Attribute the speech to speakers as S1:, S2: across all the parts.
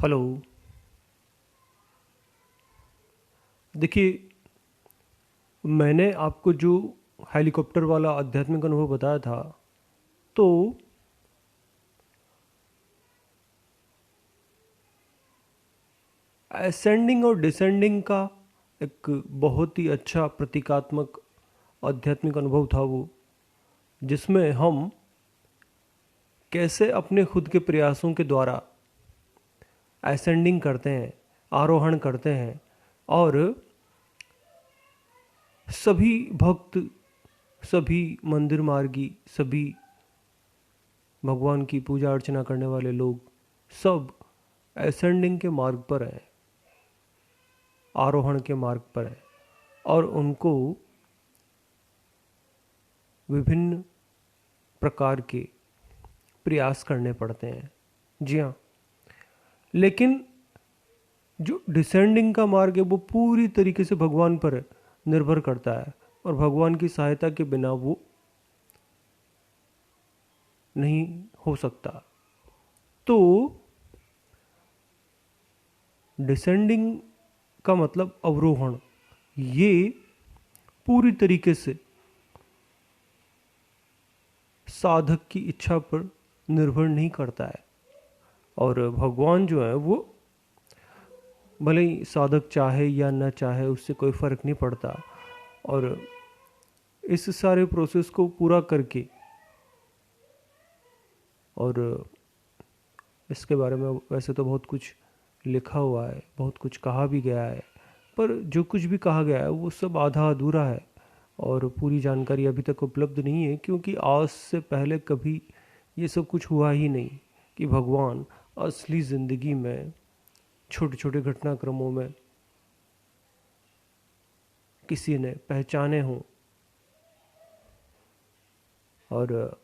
S1: Hello. देखिए, मैंने आपको जो हेलीकॉप्टर वाला आध्यात्मिक अनुभव बताया था, तो असेंडिंग और डिसेंडिंग का एक बहुत ही अच्छा प्रतीकात्मक आध्यात्मिक अनुभव था वो, जिसमें हम कैसे अपने खुद के प्रयासों के द्वारा असेंडिंग करते हैं, आरोहण करते हैं, और सभी भक्त, सभी मंदिर मार्गी, सभी भगवान की पूजा अर्चना करने वाले लोग सब असेंडिंग के मार्ग पर हैं, आरोहण के मार्ग पर हैं, और उनको विभिन्न प्रकार के प्रयास करने पड़ते हैं। जी हाँ, लेकिन जो डिसेंडिंग का मार्ग है वो पूरी तरीके से भगवान पर निर्भर करता है, और भगवान की सहायता के बिना वो नहीं हो सकता। तो डिसेंडिंग का मतलब अवरोहण, ये पूरी तरीके से साधक की इच्छा पर निर्भर नहीं करता है, और भगवान जो है वो भले ही साधक चाहे या न चाहे उससे कोई फ़र्क नहीं पड़ता। और इस सारे प्रोसेस को पूरा करके, और इसके बारे में वैसे तो बहुत कुछ लिखा हुआ है, बहुत कुछ कहा भी गया है, पर जो कुछ भी कहा गया है वो सब आधा अधूरा है, और पूरी जानकारी अभी तक उपलब्ध नहीं है, क्योंकि आज से पहले कभी ये सब कुछ हुआ ही नहीं कि भगवान असली ज़िंदगी में छोटे छोटे घटनाक्रमों में किसी ने पहचाने हों, और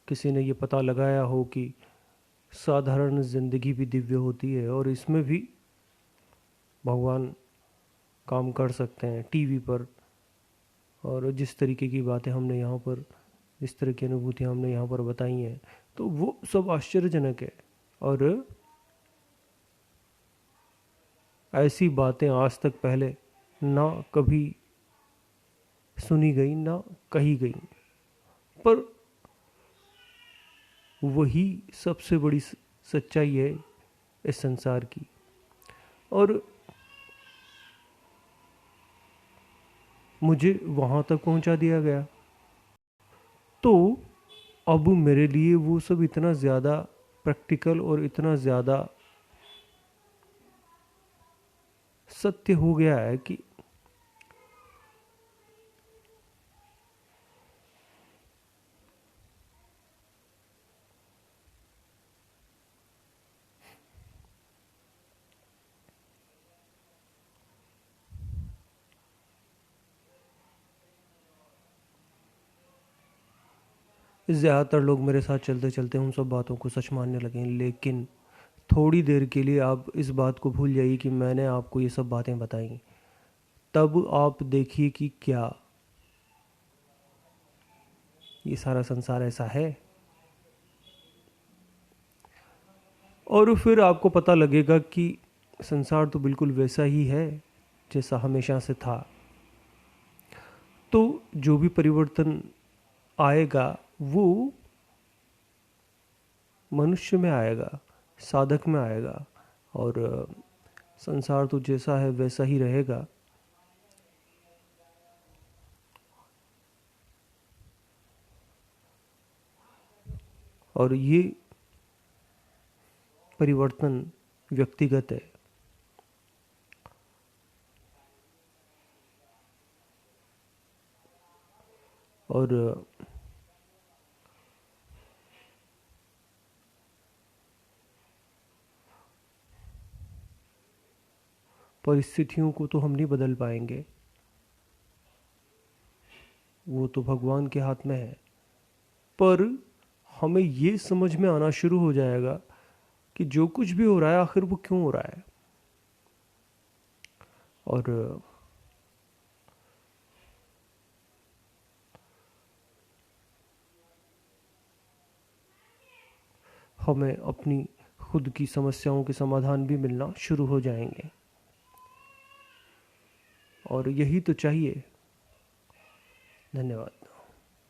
S1: किसी ने ये पता लगाया हो कि साधारण ज़िंदगी भी दिव्य होती है, और इसमें भी भगवान काम कर सकते हैं टीवी पर। और जिस तरीके की बातें हमने यहाँ पर, जिस तरह की अनुभूतियाँ हमने यहाँ पर बताई हैं, तो वो सब आश्चर्यजनक है। और ऐसी बातें आज तक पहले ना कभी सुनी गई, ना कही गई, पर वही सबसे बड़ी सच्चाई है इस संसार की। और मुझे वहाँ तक पहुँचा दिया गया, तो अब मेरे लिए वो सब इतना ज़्यादा प्रैक्टिकल और इतना ज़्यादा सत्य हो गया है कि ज़्यादातर लोग मेरे साथ चलते चलते उन सब बातों को सच मानने लगे। लेकिन थोड़ी देर के लिए आप इस बात को भूल जाइए कि मैंने आपको ये सब बातें बताई, तब आप देखिए कि क्या ये सारा संसार ऐसा है। और फिर आपको पता लगेगा कि संसार तो बिल्कुल वैसा ही है जैसा हमेशा से था। तो जो भी परिवर्तन आएगा वो मनुष्य में आएगा, साधक में आएगा, और संसार तो जैसा है वैसा ही रहेगा। और ये परिवर्तन व्यक्तिगत है। और परिस्थितियों को तो हम नहीं बदल पाएंगे, वो तो भगवान के हाथ में है। पर हमें ये समझ में आना शुरू हो जाएगा कि जो कुछ भी हो रहा है आखिर वो क्यों हो रहा है। और हमें अपनी खुद की समस्याओं के समाधान भी मिलना शुरू हो जाएंगे। और यही तो चाहिए। धन्यवाद।